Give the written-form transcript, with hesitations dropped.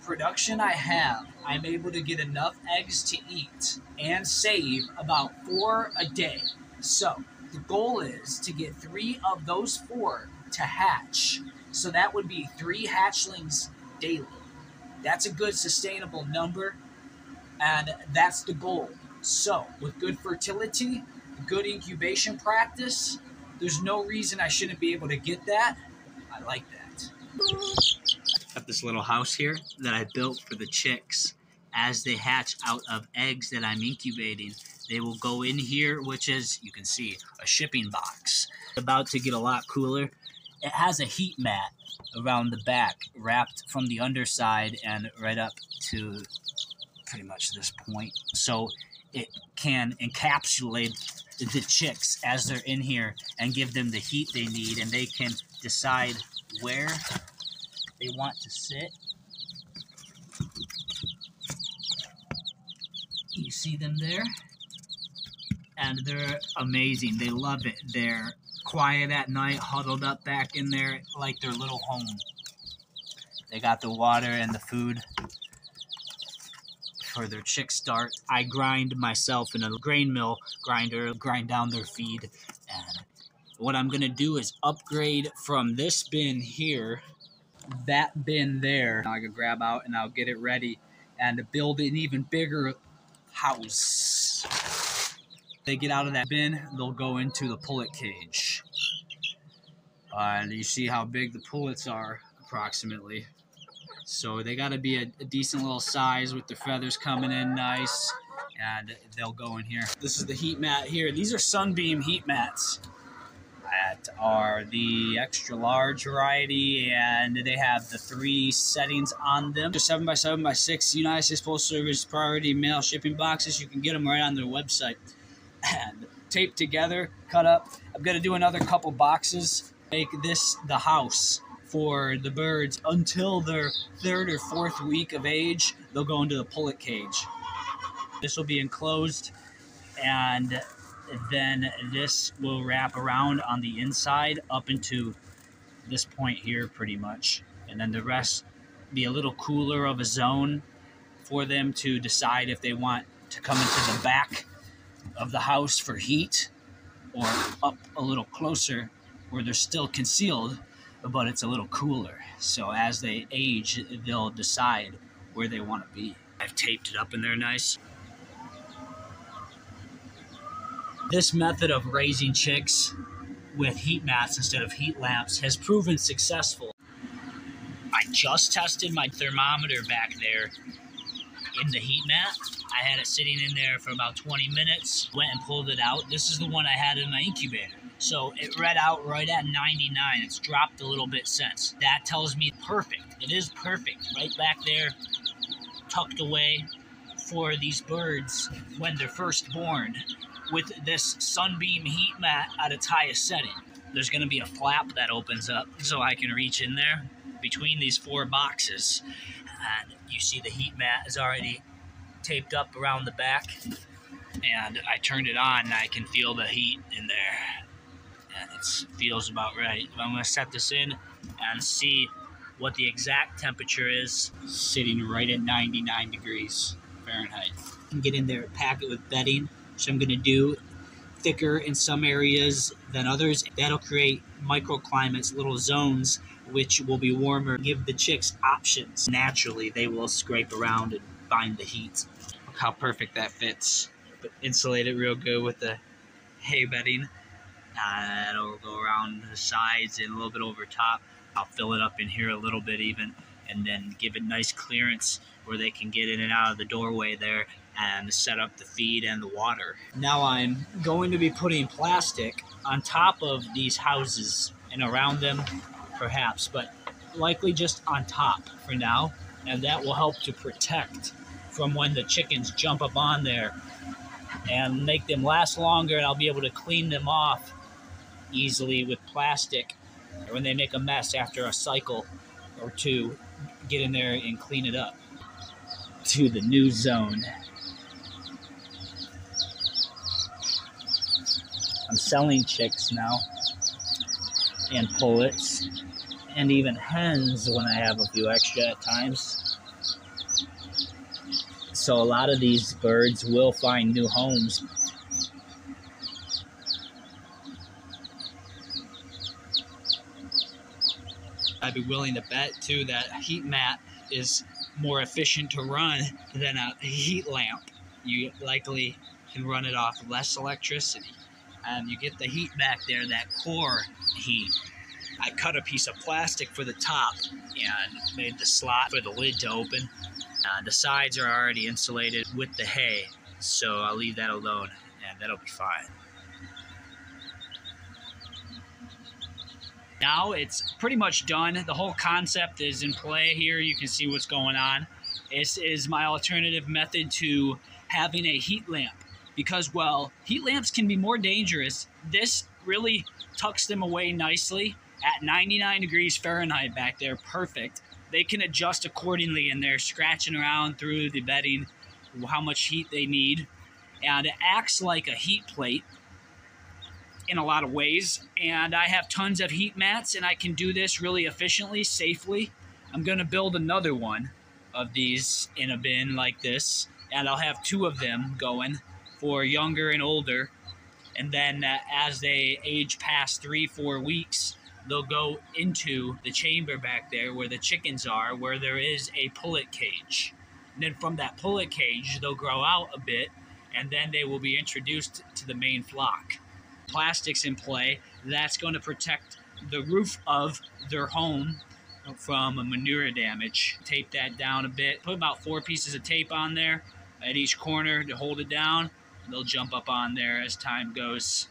production I have, I'm able to get enough eggs to eat and save about 4 a day. So the goal is to get 3 of those 4 to hatch. So that would be 3 hatchlings daily. That's a good sustainable number, and that's the goal. So with good fertility, good incubation practice, there's no reason I shouldn't be able to get that. I like that. Got this little house here that I built for the chicks. As they hatch out of eggs that I'm incubating, they will go in here, which is, you can see, a shipping box. About to get a lot cooler. It has a heat mat around the back, wrapped from the underside and right up to pretty much this point. So it can encapsulate the chicks as they're in here and give them the heat they need, and they can decide where they want to sit. You see them there? And they're amazing. They love it. They're quiet at night, huddled up back in there like their little home. They got the water and the food for their chick start. I grind myself in a grain mill grinder, grind down their feed. And what I'm gonna do is upgrade from this bin here, that bin there. I can grab out and I'll get it ready and build an even bigger house. They get out of that bin, they'll go into the pullet cage. And you see how big the pullets are, approximately. So they gotta be a decent little size with the feathers coming in nice, and they'll go in here. This is the heat mat here. These are Sunbeam heat mats that are the extra large variety, and they have the 3 settings on them. They're 7x7x6 United States Postal Service priority mail shipping boxes. You can get them right on their website. And taped together, cut up. I'm gonna do another couple boxes, make this the house for the birds until their 3rd or 4th week of age. They'll go into the pullet cage. This will be enclosed, and then this will wrap around on the inside up into this point here pretty much. And then the rest be a little cooler of a zone for them to decide if they want to come into the back of the house for heat, or up a little closer where they're still concealed, but it's a little cooler. So as they age, they'll decide where they want to be. I've taped it up in there nice. This method of raising chicks with heat mats instead of heat lamps has proven successful. I just tested my thermometer back there in the heat mat. I had it sitting in there for about 20 minutes, went and pulled it out. This is the one I had in my incubator. So it read out right at 99. It's dropped a little bit since. That tells me perfect. It is perfect. Right back there, tucked away for these birds when they're first born. With this Sunbeam heat mat at its highest setting, there's gonna be a flap that opens up so I can reach in there between these 4 boxes. And you see the heat mat is already taped up around the back, and I turned it on and I can feel the heat in there, and it feels about right. I'm going to set this in and see what the exact temperature is. Sitting right at 99 degrees Fahrenheit. Get in there, pack it with bedding, which I'm going to do thicker in some areas than others. That'll create microclimates, little zones, which will be warmer. Give the chicks options. Naturally, they will scrape around and find the heat. Look how perfect that fits. But insulate it real good with the hay bedding. That'll go around the sides and a little bit over top. I'll fill it up in here a little bit even, and then give it nice clearance where they can get in and out of the doorway there and set up the feed and the water. Now I'm going to be putting plastic on top of these houses and around them perhaps, but likely just on top for now, and that will help to protect from when the chickens jump up on there and make them last longer, and I'll be able to clean them off easily with plastic when they make a mess after a cycle or 2. Get in there and clean it up. To the new zone. I'm selling chicks now, and pullets, and even hens when I have a few extra at times. So a lot of these birds will find new homes. I'd be willing to bet too that a heat mat is more efficient to run than a heat lamp. You likely can run it off less electricity, and you get the heat back there, that core heat. I cut a piece of plastic for the top and made the slot for the lid to open. The sides are already insulated with the hay, so I'll leave that alone and that'll be fine. Now it's pretty much done. The whole concept is in play here. You can see what's going on. This is my alternative method to having a heat lamp because, well, heat lamps can be more dangerous. This really tucks them away nicely at 99 degrees Fahrenheit back there. Perfect. They can adjust accordingly, and they're scratching around through the bedding how much heat they need. And it acts like a heat plate in a lot of ways, and I have tons of heat mats, and I can do this really efficiently, safely. I'm going to build another one of these in a bin like this, and I'll have 2 of them going for younger and older, and then as they age past 3-4 weeks, they'll go into the chamber back there where the chickens are, where there is a pullet cage. And then from that pullet cage, they'll grow out a bit, and then they will be introduced to the main flock. Plastics in play, that's going to protect the roof of their home from manure damage. Tape that down a bit. Put about 4 pieces of tape on there at each corner to hold it down. They'll jump up on there as time goes.